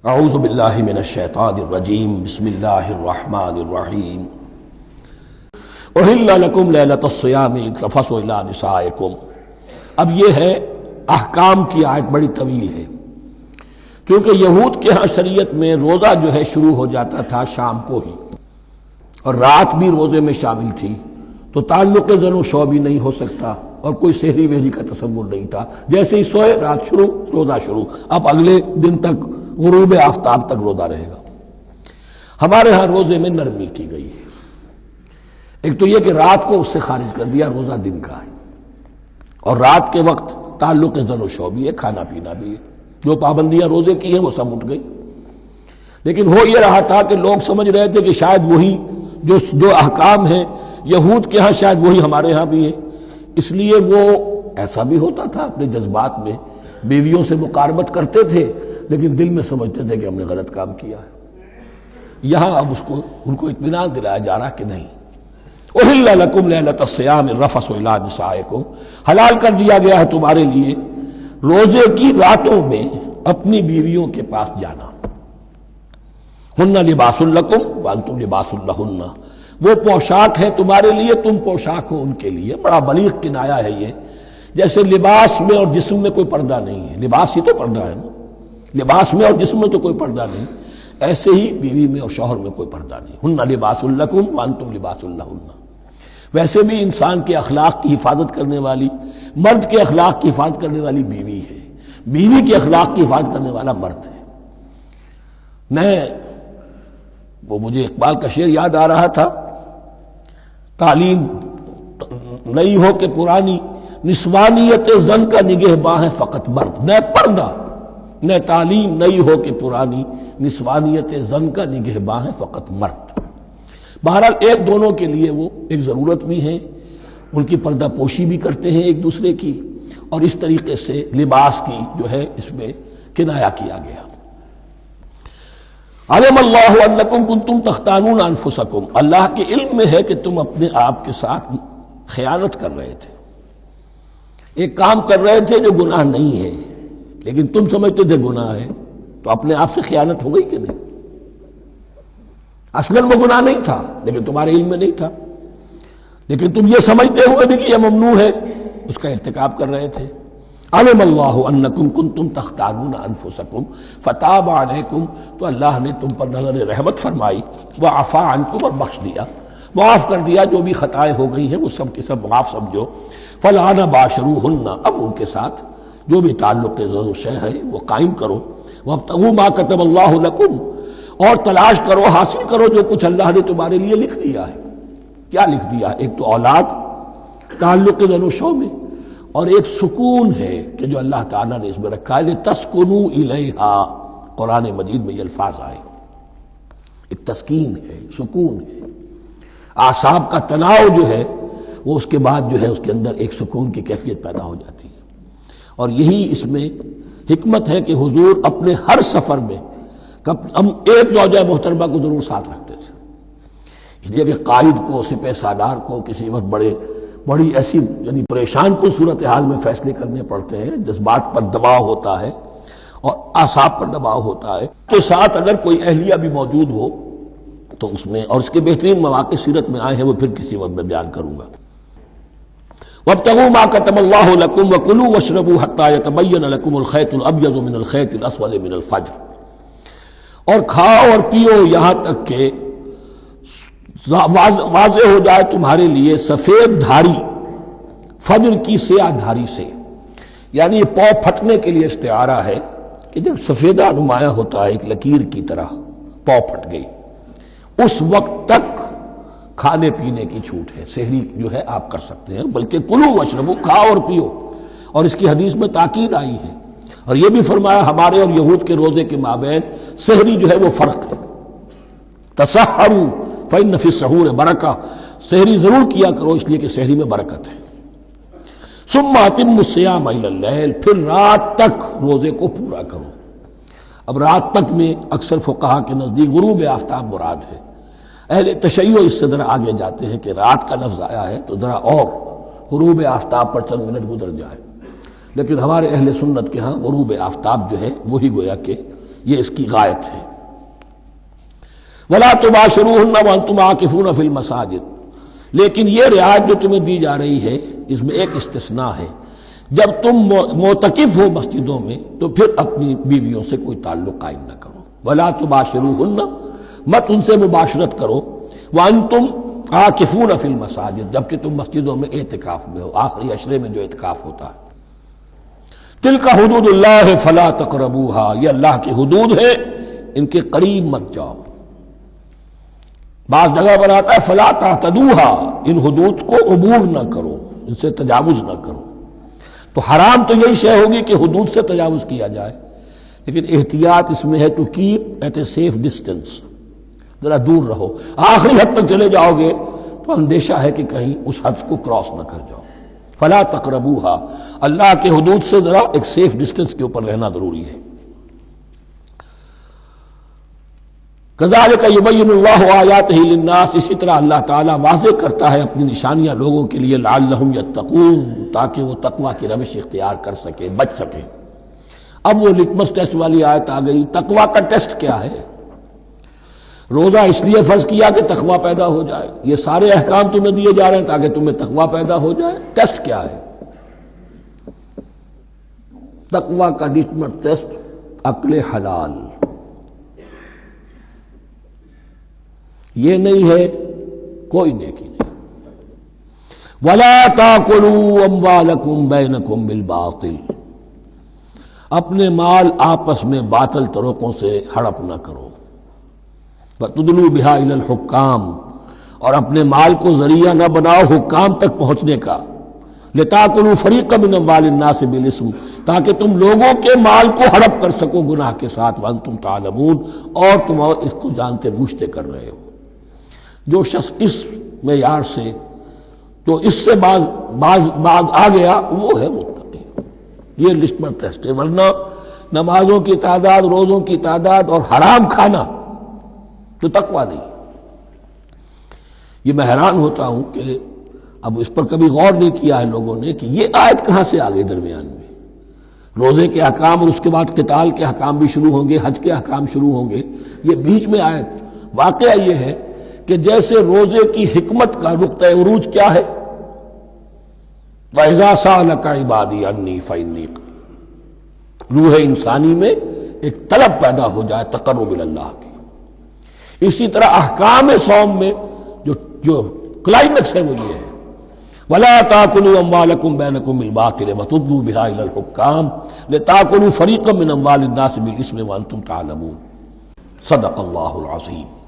اعوذ باللہ من الشیطان الرجیم بسم اللہ الرحمن الرحیم احل لکم لیلۃ الصیام الرفث الی نسائکم۔ اب یہ ہے احکام کی آیت، بڑی طویل ہے، چونکہ یہود کے ہاں شریعت میں روزہ جو ہے شروع ہو جاتا تھا شام کو ہی، اور رات بھی روزے میں شامل تھی، تو تعلق زن و شو بھی نہیں ہو سکتا اور کوئی سحری وحری کا تصور نہیں تھا۔ جیسے ہی سوئے رات شروع، روزہ شروع، اب اگلے دن تک غروب آفتاب تک روزہ رہے گا۔ ہمارے ہاں روزے میں نرمی کی گئی ہے، ایک تو یہ کہ رات کو اس سے خارج کر دیا، روزہ دن کا ہے، اور رات کے وقت تعلق زن و شو بھی ہے، کھانا پینا بھی ہے، جو پابندیاں روزے کی ہیں وہ سب اٹھ گئی۔ لیکن ہو یہ رہا تھا کہ لوگ سمجھ رہے تھے کہ شاید وہی جو احکام ہیں یہود کے ہاں شاید وہی ہمارے ہاں بھی ہیں، اس لیے وہ ایسا بھی ہوتا تھا اپنے جذبات میں بیویوں سے مقاربت کرتے تھے، لیکن دل میں سمجھتے تھے کہ ہم نے غلط کام کیا ہے۔ یہاں اب ان کو اطمینان دلایا جا رہا کہ نہیں، احل لکم لیلۃ الصیام الرفث الی نسائکم، حلال کر دیا گیا ہے تمہارے لیے روزے کی راتوں میں اپنی بیویوں کے پاس جانا۔ ہن لباس لکم وانتم لباس لہن، وہ پوشاک ہے تمہارے لیے، تم پوشاک ہو ان کے لیے۔ بڑا بلیغ کنایا ہے یہ، جیسے لباس میں اور جسم میں کوئی پردہ نہیں ہے، لباس ہی تو پردہ ہے نا، لباس میں اور جسم میں تو کوئی پردہ نہیں، ایسے ہی بیوی میں اور شوہر میں کوئی پردہ نہیں۔ ہن لباس لکم وانتم لباس لہن۔ ویسے بھی انسان کے اخلاق کی حفاظت کرنے والی، مرد کے اخلاق کی حفاظت کرنے والی بیوی ہے، بیوی کے اخلاق کی حفاظت کرنے والا مرد ہے۔ وہ مجھے اقبال کا شعر یاد آ رہا تھا، تعلیم نئی ہو کہ پرانی، نسوانیت زن کا نگہباں ہے فقط مرد۔ نہ پردہ نہ تعلیم نئی ہو کہ پرانی، نسوانیت زن کا نگہباں ہے فقط مرد۔ بہرحال ایک دونوں کے لیے وہ ایک ضرورت بھی ہے، ان کی پردہ پوشی بھی کرتے ہیں ایک دوسرے کی، اور اس طریقے سے لباس کی جو ہے اس میں کنایا کیا گیا۔ علم اللہ انکم کنتم تختانون انفسکم، اللہ کے علم میں ہے کہ تم اپنے آپ کے ساتھ خیانت کر رہے تھے، ایک کام کر رہے تھے جو گناہ نہیں ہے، لیکن تم سمجھتے تھے گناہ ہے، تو اپنے آپ سے خیانت ہو گئی کہ نہیں؟ اصلاً وہ گناہ نہیں تھا لیکن تمہارے علم میں نہیں تھا، لیکن تم یہ سمجھتے ہوئے بھی کہ یہ ممنوع ہے، اس کا ارتکاب کر رہے تھے۔ علم اللہ انکم کنتم تختانون انفسکم فتاب علیکم، تو اللہ نے تم پر نظر رحمت فرمائی، وعفا عنکم، اور بخش دیا، معاف کر دیا، جو بھی خطائیں ہو گئی ہیں وہ سب کے سب معاف سمجھو۔ فالآن باشروہن، اب ان کے ساتھ جو بھی تعلق زد و شے ہے وہ قائم کرو۔ وابتغوا ما کتب اللہ لکم، اور تلاش کرو، حاصل کرو جو کچھ اللہ نے تمہارے لیے لکھ دیا ہے۔ کیا لکھ دیا ہے؟ ایک تو اولاد، تعلق زد و شو میں، اور ایک سکون ہے کہ جو اللہ تعالیٰ نے اس میں رکھا ہے، لِتَسْكُنُوا إِلَيْهَا، قرآن مجید میں یہ الفاظ آئے، ایک تسکین ہے، سکون ہے، اعصاب کا تناؤ جو ہے وہ اس کے بعد جو ہے اس کے اندر ایک سکون کی کیفیت پیدا ہو جاتی ہے۔ اور یہی اس میں حکمت ہے کہ حضور اپنے ہر سفر میں ہم ایک زوجہ محترمہ کو ضرور ساتھ رکھتے تھے، اس لیے کہ قائد کو، سپہ سالار کو کسی وقت بڑی ایسی یعنی پریشان کن صورتحال میں فیصلے کرنے پڑتے ہیں، جذبات پر دباؤ ہوتا ہے اور اعصاب پر دباؤ ہوتا ہے، تو ساتھ اگر کوئی اہلیہ بھی موجود ہو تو اس میں، اور اس کے بہترین مواقع سیرت میں آئے ہیں، وہ پھر کسی وقت میں بیان کروں گا۔ وابتغوا ما كتب الله لكم وكلوا واشربوا حتى يتبين لكم الخيط الابيض من الخيط الاسود من الفجر، اور کھاؤ اور پیو یہاں تک کہ واضح ہو جائے تمہارے لیے سفید دھاری فجر کی سیاہ دھاری سے، یعنی یہ پاؤں پھٹنے کے لیے استعارہ ہے کہ جب سفیدہ نمایاں ہوتا ہے ایک لکیر کی طرح، پاؤں پھٹ گئی، اس وقت تک کھانے پینے کی چھوٹ ہے، سحری جو ہے آپ کر سکتے ہیں، بلکہ کلو واشربو، کھاؤ اور پیو، اور اس کی حدیث میں تاکید آئی ہے، اور یہ بھی فرمایا ہمارے اور یہود کے روزے کے مابین سحری جو ہے وہ فرق ہے۔ تسحروا فإن فی السحور برکہ، سحری ضرور کیا کرو اس لیے کہ سحری میں برکت ہے۔ ثم اتموا الصیام الی اللیل، پھر رات تک روزے کو پورا کرو۔ اب رات تک میں اکثر فقہا کے نزدیک غروب آفتاب مراد ہے، اہل تشیع اس سے ذرا آگے جاتے ہیں کہ رات کا لفظ آیا ہے تو ذرا اور غروب آفتاب پر چند منٹ گزر جائے، لیکن ہمارے اہل سنت کے ہاں غروب آفتاب جو ہے وہی گویا کہ یہ اس کی غایت ہے۔ وَلَا تُبَاشِرُوهُنَّ وَأَنْتُمْ عَاكِفُونَ فِي الْمَسَاجِدِ، لیکن یہ رعایت جو تمہیں دی جا رہی ہے اس میں ایک استثناء ہے، جب تم معتکف ہو مسجدوں میں تو پھر اپنی بیویوں سے کوئی تعلق قائم نہ کرو۔ وَلَا تُبَاشِرُوهُنَّ، مت ان سے مباشرت کرو، وَأَنْتُمْ عَاكِفُونَ فِي الْمَسَاجِدِ، جبکہ تم مسجدوں میں اعتکاف میں ہو، آخری عشرے میں جو اعتکاف ہوتا ہے۔ تِلْكَ حُدُودُ اللَّهِ فَلَا تَقْرَبُوهَا، یہ اللہ کی حدود ہے، ان کے قریب مت جاؤ۔ بعض جگہ پر آتا ہے فلا تعتدوها، ان حدود کو عبور نہ کرو، ان سے تجاوز نہ کرو۔ تو حرام تو یہی شے ہوگی کہ حدود سے تجاوز کیا جائے، لیکن احتیاط اس میں ہے to keep at a safe distance, ذرا دور رہو۔ آخری حد تک چلے جاؤ گے تو اندیشہ ہے کہ کہیں اس حد کو کراس نہ کر جاؤ۔ فلا تقربوها، اللہ کے حدود سے ذرا ایک سیف ڈسٹینس کے اوپر رہنا ضروری ہے۔ کذالک یبین اللہ آیاتہ للناس، اسی طرح اللہ تعالیٰ واضح کرتا ہے اپنی نشانیاں لوگوں کے لیے، لعلہم یتقون، تاکہ وہ تقوی کی روش اختیار کر سکیں، بچ سکیں۔ اب وہ لٹمس ٹیسٹ والی آیت آ گئی، تقوی کا ٹیسٹ کیا ہے؟ روزہ اس لیے فرض کیا کہ تقوی پیدا ہو جائے، یہ سارے احکام تمہیں دیے جا رہے ہیں تاکہ تمہیں تقوی پیدا ہو جائے۔ ٹیسٹ کیا ہے؟ تقوی کا لٹمس ٹیسٹ عقل حلال، یہ نہیں ہے کوئی نیکی نہیں۔ وَلَا تَأْكُلُوا أَمْوَالَكُمْ بَيْنَكُمْ بِالْبَاطِلِ، اپنے مال آپس میں باطل طریقوں سے ہڑپ نہ کرو۔ وَتُدْلُوا بِهَا إِلَى الْحُكَّامِ، اور اپنے مال کو ذریعہ نہ بناؤ حکام تک پہنچنے کا۔ لِتَأْكُلُوا فَرِيقًا مِنْ أَمْوَالِ النَّاسِ بِالْإِثْمِ، تاکہ تم لوگوں کے مال کو ہڑپ کر سکو گناہ کے ساتھ، وَأَنْتُمْ تَعْلَمُونَ، اور تم اس کو جانتے بوجھتے کر رہے ہو۔ جو شخص اس معیار سے تو اس سے باز آ گیا وہ ہے متقی۔ یہ لٹمس ٹیسٹ ہے، ورنہ نمازوں کی تعداد، روزوں کی تعداد اور حرام کھانا تو تقویٰ نہیں۔ یہ میں حیران ہوتا ہوں کہ اب اس پر کبھی غور نہیں کیا ہے لوگوں نے کہ یہ آیت کہاں سے آ گئی درمیان میں۔ روزے کے احکام اور اس کے بعد قتال کے احکام بھی شروع ہوں گے، حج کے احکام شروع ہوں گے، یہ بیچ میں آیت۔ واقعہ یہ ہے کہ جیسے روزے کی حکمت کا نقطہ عروج کیا ہے، وَإِذَا سَأَلَكَ عِبَادِي عَنِّي فَإِنِّي قَرِيبٌ، روح انسانی میں ایک طلب پیدا ہو جائے تقرب اللہ کی۔ اسی طرح احکام صوم میں جو کلائمیکس ہے وہ یہ ہے، وَلَا تَأْكُلُوا أَمْوَالَكُمْ بَيْنَكُمْ بِالْبَاطِلِ وَتُدْلُوا بِهَا إِلَى الْحُكَّامِ لِتَأْكُلُوا فَرِيقًا مِنْ أَمْوَالِ النَّاسِ بِالْإِثْمِ وَأَنْتُمْ تَعْلَمُونَ۔ صدق اللہ العظیم۔